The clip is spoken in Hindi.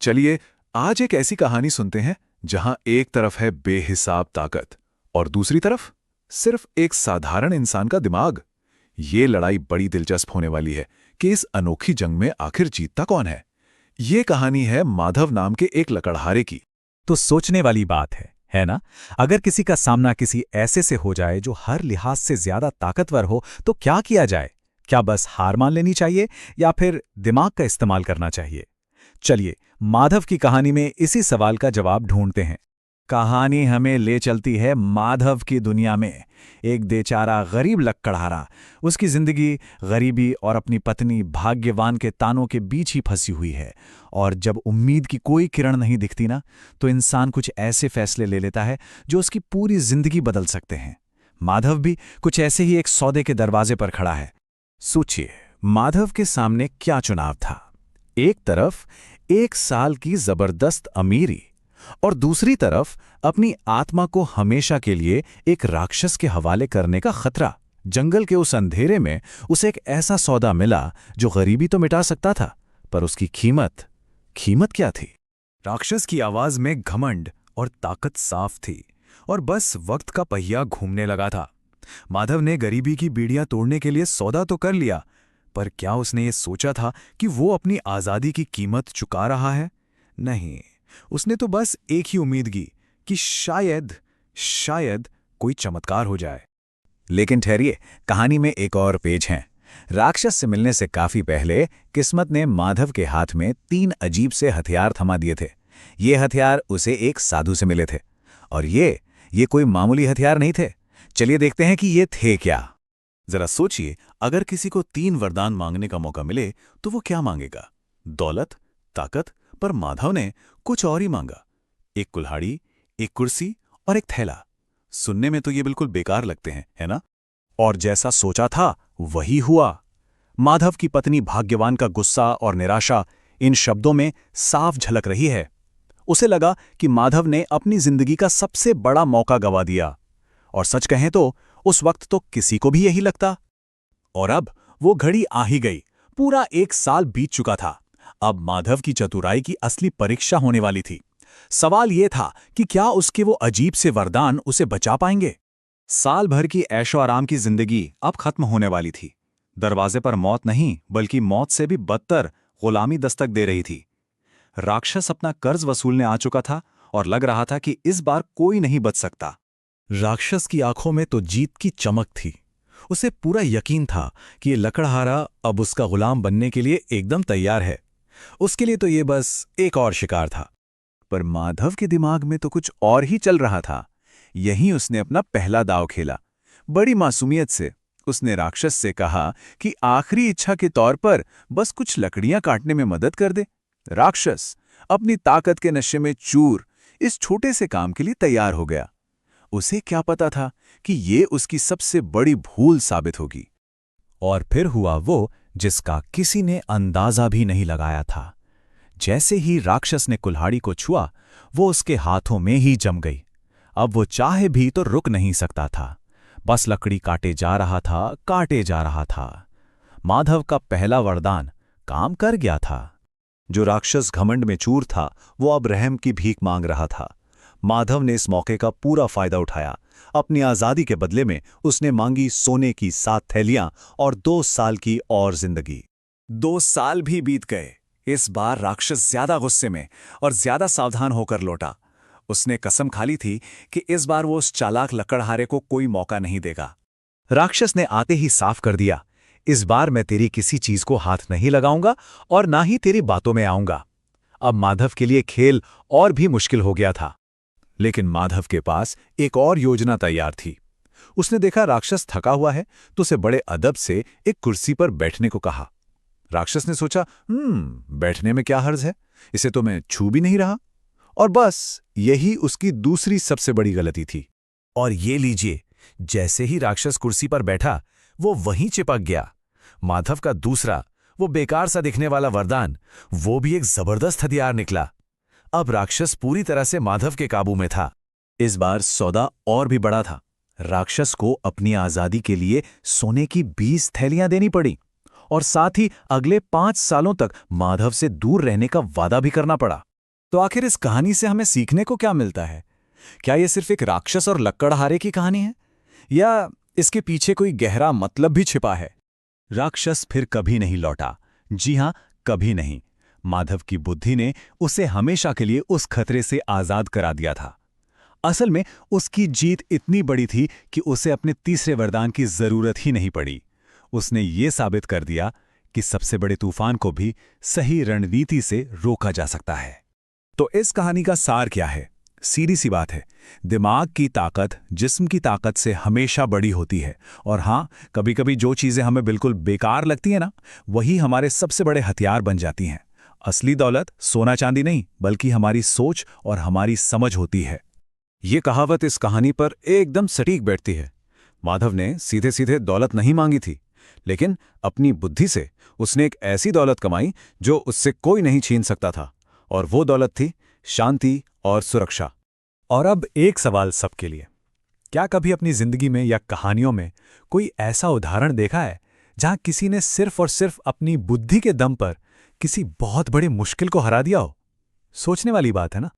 चलिए आज एक ऐसी कहानी सुनते हैं जहां एक तरफ है बेहिसाब ताकत और दूसरी तरफ सिर्फ एक साधारण इंसान का दिमाग। ये लड़ाई बड़ी दिलचस्प होने वाली है कि इस अनोखी जंग में आखिर जीतता कौन है। ये कहानी है माधव नाम के एक लकड़हारे की। तो सोचने वाली बात है ना? अगर किसी का सामना किसी ऐसे से हो जाए जो हर लिहाज से ज्यादा ताकतवर हो तो क्या किया जाए? क्या बस हार मान लेनी चाहिए या फिर दिमाग का इस्तेमाल करना चाहिए? चलिए माधव की कहानी में इसी सवाल का जवाब ढूंढते हैं। कहानी हमें ले चलती है माधव की दुनिया में। एक बेचारा गरीब लकड़हारा, उसकी जिंदगी गरीबी और अपनी पत्नी भाग्यवान के तानों के बीच ही फंसी हुई है। और जब उम्मीद की कोई किरण नहीं दिखती ना, तो इंसान कुछ ऐसे फैसले ले लेता है जो उसकी पूरी जिंदगी बदल सकते हैं। माधव भी कुछ ऐसे ही एक सौदे के दरवाजे पर खड़ा है। सोचिए माधव के सामने क्या चुनाव था। एक तरफ 1 साल की जबरदस्त अमीरी और दूसरी तरफ अपनी आत्मा को हमेशा के लिए एक राक्षस के हवाले करने का खतरा। जंगल के उस अंधेरे में उसे एक ऐसा सौदा मिला जो गरीबी तो मिटा सकता था, पर उसकी कीमत क्या थी? राक्षस की आवाज में घमंड और ताकत साफ थी और बस वक्त का पहिया घूमने लगा था। माधव ने गरीबी की बीड़ियां तोड़ने के लिए सौदा तो कर लिया, पर क्या उसने ये सोचा था कि वो अपनी आजादी की कीमत चुका रहा है? नहीं, उसने तो बस एक ही उम्मीद की कि शायद कोई चमत्कार हो जाए। लेकिन ठहरिए, कहानी में एक और पेज है। राक्षस से मिलने से काफी पहले किस्मत ने माधव के हाथ में 3 अजीब से हथियार थमा दिए थे। ये हथियार उसे एक साधु से मिले थे और ये कोई मामूली हथियार नहीं थे। चलिए देखते हैं कि ये थे क्या। जरा सोचिए, अगर किसी को 3 वरदान मांगने का मौका मिले तो वो क्या मांगेगा? दौलत, ताकत, पर माधव ने कुछ और ही मांगा। एक कुल्हाड़ी, एक कुर्सी और एक थैला। सुनने में तो ये बिल्कुल बेकार लगते हैं, है ना? और जैसा सोचा था वही हुआ। माधव की पत्नी भाग्यवान का गुस्सा और निराशा इन शब्दों में साफ झलक रही है। उसे लगा कि माधव ने अपनी जिंदगी का सबसे बड़ा मौका गंवा दिया। और सच कहें तो उस वक्त तो किसी को भी यही लगता। और अब वो घड़ी आ ही गई। पूरा 1 साल बीत चुका था। अब माधव की चतुराई की असली परीक्षा होने वाली थी। सवाल यह था कि क्या उसके वो अजीब से वरदान उसे बचा पाएंगे? साल भर की ऐशो आराम की जिंदगी अब खत्म होने वाली थी। दरवाजे पर मौत नहीं, बल्कि मौत से भी बदतर गुलामी दस्तक दे रही थी। राक्षस अपना कर्ज वसूलने आ चुका था और लग रहा था कि इस बार कोई नहीं बच सकता। राक्षस की आंखों में तो जीत की चमक थी। उसे पूरा यकीन था कि ये लकड़हारा अब उसका गुलाम बनने के लिए एकदम तैयार है। उसके लिए तो ये बस एक और शिकार था। पर माधव के दिमाग में तो कुछ और ही चल रहा था। यहीं उसने अपना पहला दांव खेला। बड़ी मासूमियत से उसने राक्षस से कहा कि आखिरी इच्छा के तौर पर बस कुछ लकड़ियां काटने में मदद कर दे। राक्षस अपनी ताकत के नशे में चूर इस छोटे से काम के लिए तैयार हो गया। उसे क्या पता था कि ये उसकी सबसे बड़ी भूल साबित होगी। और फिर हुआ वो जिसका किसी ने अंदाजा भी नहीं लगाया था। जैसे ही राक्षस ने कुल्हाड़ी को छुआ, वो उसके हाथों में ही जम गई। अब वो चाहे भी तो रुक नहीं सकता था। बस लकड़ी काटे जा रहा था। माधव का पहला वरदान काम कर गया था। जो राक्षस घमंड में चूर था, वो अब रहम की भीख मांग रहा था। माधव ने इस मौके का पूरा फायदा उठाया। अपनी आजादी के बदले में उसने मांगी सोने की 7 थैलियां और 2 साल की और जिंदगी। 2 साल भी बीत गए। इस बार राक्षस ज्यादा गुस्से में और ज्यादा सावधान होकर लौटा। उसने कसम खा ली थी कि इस बार वो उस चालाक लकड़हारे को कोई मौका नहीं देगा। राक्षस ने आते ही साफ कर दिया, इस बार मैं तेरी किसी चीज को हाथ नहीं लगाऊंगा और ना ही तेरी बातों में आऊंगा। अब माधव के लिए खेल और भी मुश्किल हो गया था। लेकिन माधव के पास एक और योजना तैयार थी। उसने देखा राक्षस थका हुआ है तो उसे बड़े अदब से एक कुर्सी पर बैठने को कहा। राक्षस ने सोचा, बैठने में क्या हर्ज है, इसे तो मैं छू भी नहीं रहा। और बस यही उसकी दूसरी सबसे बड़ी गलती थी। और ये लीजिए, जैसे ही राक्षस कुर्सी पर बैठा, वो वहीं चिपक गया। माधव का दूसरा, वो बेकार सा दिखने वाला वरदान, वो भी एक जबरदस्त हथियार निकला। अब राक्षस पूरी तरह से माधव के काबू में था। इस बार सौदा और भी बड़ा था। राक्षस को अपनी आजादी के लिए सोने की 20 थैलियां देनी पड़ी और साथ ही अगले 5 सालों तक माधव से दूर रहने का वादा भी करना पड़ा। तो आखिर इस कहानी से हमें सीखने को क्या मिलता है? क्या ये सिर्फ एक राक्षस और लक्कड़हारे की कहानी है, या इसके पीछे कोई गहरा मतलब भी छिपा है? राक्षस फिर कभी नहीं लौटा। जी हां, कभी नहीं। माधव की बुद्धि ने उसे हमेशा के लिए उस खतरे से आजाद करा दिया था। असल में उसकी जीत इतनी बड़ी थी कि उसे अपने तीसरे वरदान की जरूरत ही नहीं पड़ी। उसने ये साबित कर दिया कि सबसे बड़े तूफान को भी सही रणनीति से रोका जा सकता है। तो इस कहानी का सार क्या है? सीधी सी बात है, दिमाग की ताकत जिस्म की ताकत से हमेशा बड़ी होती है। और हाँ, कभी कभी जो चीज़ें हमें बिल्कुल बेकार लगती हैं ना, वही हमारे सबसे बड़े हथियार बन जाती हैं। असली दौलत सोना चांदी नहीं, बल्कि हमारी सोच और हमारी समझ होती है। ये कहावत इस कहानी पर एकदम सटीक बैठती है। माधव ने सीधे सीधे दौलत नहीं मांगी थी, लेकिन अपनी बुद्धि से उसने एक ऐसी दौलत कमाई जो उससे कोई नहीं छीन सकता था, और वो दौलत थी शांति और सुरक्षा। और अब एक सवाल सबके लिए, क्या कभी अपनी जिंदगी में या कहानियों में कोई ऐसा उदाहरण देखा है जहां किसी ने सिर्फ और सिर्फ अपनी बुद्धि के दम पर किसी बहुत बड़ी मुश्किल को हरा दिया हो? सोचने वाली बात है ना।